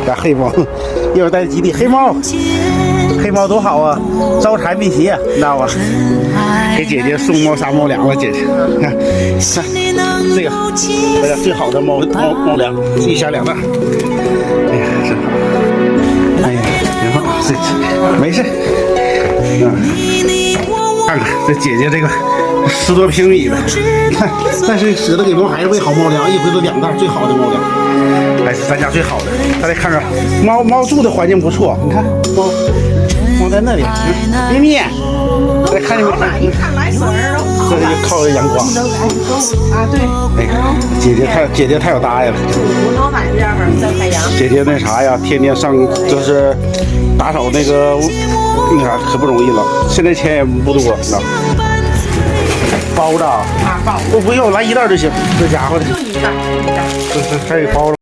咱黑猫，一会儿带基地黑猫，黑猫多好啊，招财辟邪，你知道吧？给姐姐送猫3猫2了，姐姐，看，这个，这个最好的猫粮，1箱2袋。哎呀，真好。哎呀，挺好，这没事。看看这姐姐这个10多平米的，看，但是舍得给猫孩子喂好猫粮，一回都2袋最好的猫粮，还是咱家最好的。大家看看，猫住的环境不错，你看猫在那里，咪咪，再看见没？这个就靠着阳光啊，对。哎，姐姐太有大爱了。我老买这样吧，晒太阳。姐姐那啥呀，天天上就是打扫那个啥，可不容易了。现在钱也不多，你知道吗？包子啊，包不用，来1袋就行。这家伙的，就1袋，1袋。这还有包子。